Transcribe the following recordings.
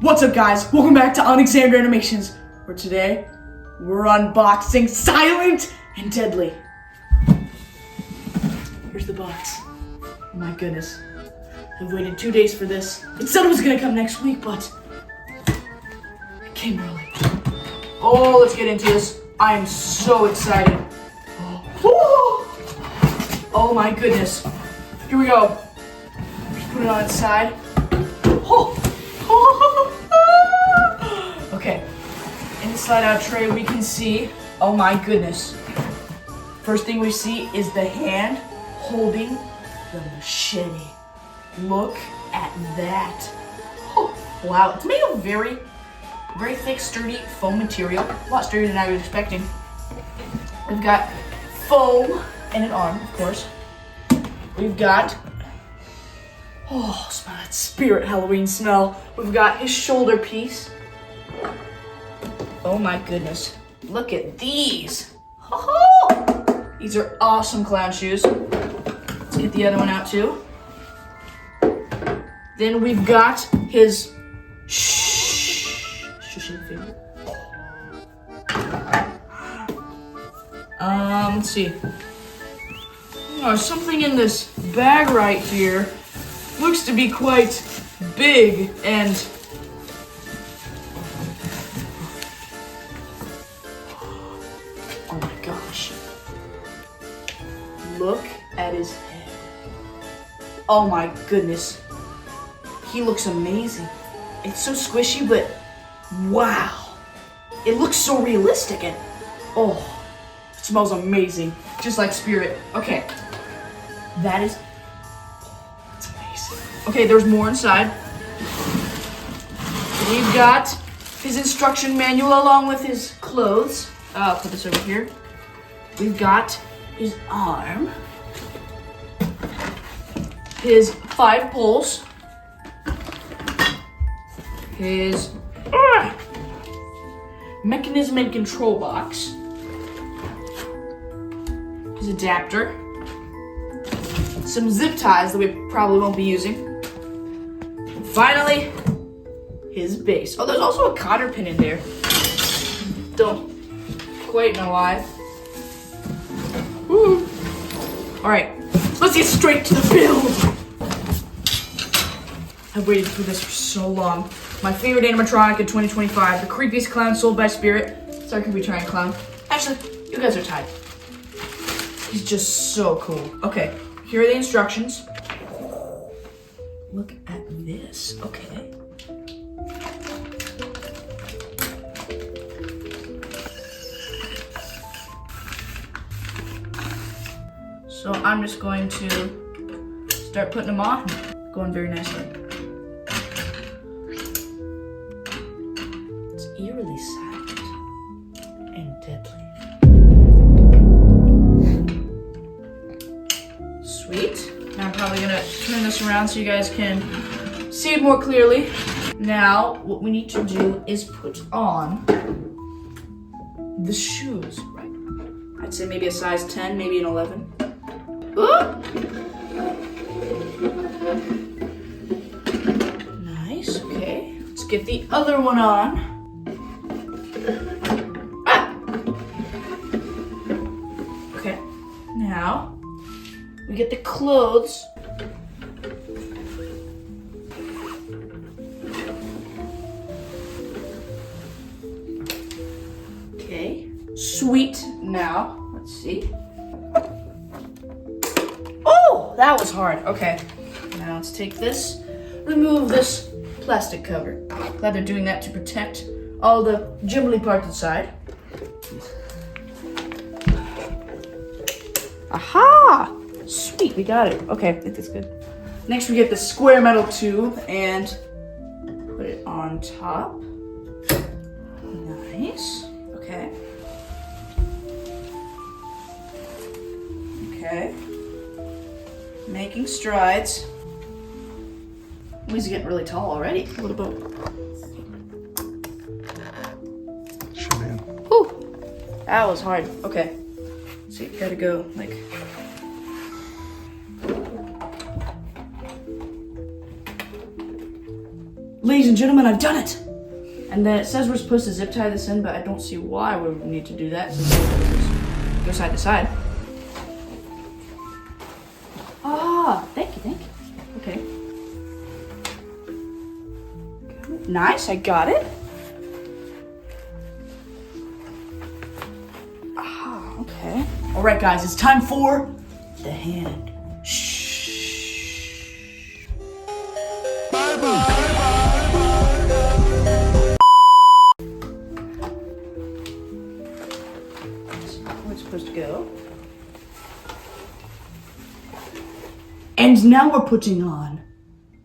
What's up, guys? Welcome back to Unexamined Animations, where today we're unboxing Silent and Deadly. Here's the box. Oh my goodness. I've waited 2 days for this. It said it was gonna come next week, but it came early. Oh, let's get into this. I am so excited. Oh my goodness. Here we go. Just put it on its side. Okay, in the slide-out tray we can see, oh my goodness. First thing we see is the hand holding the machete. Look at that. Oh, wow, it's made of very thick, sturdy foam material. A lot sturdier than I was expecting. We've got foam and an arm, of course. We've got, oh, smell that spirit Halloween smell. We've got his shoulder piece. Oh my goodness, look at these. These are awesome clown shoes. Let's get the other one out too. Then we've got his shushing finger. Let's see. Oh, something in this bag right here looks to be quite big and oh my gosh. Look at his head. Oh my goodness. He looks amazing. It's so squishy, but wow. It looks so realistic and oh, it smells amazing. Just like Spirit. Okay. That is, it's amazing. Okay, there's more inside. We've got his instruction manual along with his clothes. I'll put this over here. We've got his arm, his 5 poles, his mechanism and control box, his adapter, some zip ties that we probably won't be using, and finally, his base. Oh, there's also a cotter pin in there. Don't quite know why. Woo. All right, let's get straight to the build. I've waited for this for so long. My favorite animatronic in 2025, the creepiest clown sold by Spirit. Sorry, creepy trying clown. Actually, you guys are tied. He's just so cool. Okay, here are the instructions. Look at this. Okay. So I'm just going to start putting them on. Going very nicely. It's eerily silent and deadly. Sweet. Now I'm probably gonna turn this around so you guys can see it more clearly. Now, what we need to do is put on the shoes. Right. I'd say maybe a size 10, maybe an 11. Nice, okay. Let's get the other one on. Okay, now we get the clothes. Okay, sweet. Now, let's see. Oh, that was hard. Okay, now let's take this, remove this plastic cover. Glad they're doing that to protect all the jibbly parts inside. Aha! Sweet, we got it. Okay, I think that's good. Next we get the square metal tube and put it on top. Nice. Okay. Okay. Making strides. He's getting really tall already. What about? Sure, man. Whew. That was hard. Okay. So you gotta go like. Ladies and gentlemen, I've done it! And then it says we're supposed to zip tie this in, but I don't see why we would need to do that. So go side to side. Ah, thank you. Okay. Nice, I got it. Ah, okay. All right, guys, it's time for the hand. Shh. Bye-bye. Where it's supposed to go. And now we're putting on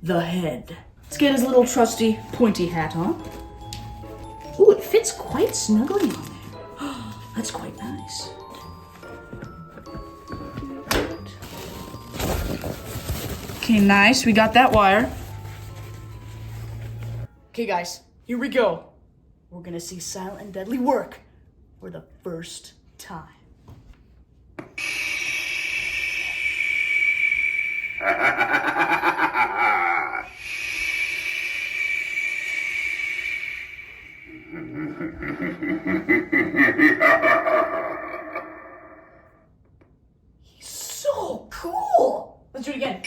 the head. Let's get his little trusty pointy hat on. Ooh, it fits quite snugly on there. That's quite nice. Okay, nice. We got that wire. Okay, guys, here we go. We're gonna see Silent and Deadly work for the first time. He's so cool. Let's do it again.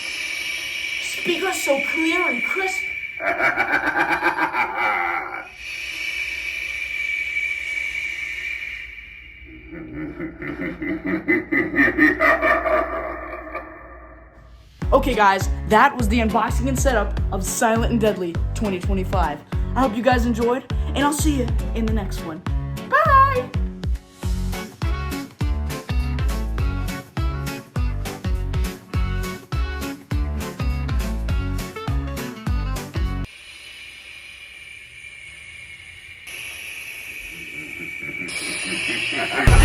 Speakers so clear and crisp. Okay guys, that was the unboxing and setup of Silent and Deadly 2025. I hope you guys enjoyed, and I'll see you in the next one. Bye! Ha ha ha!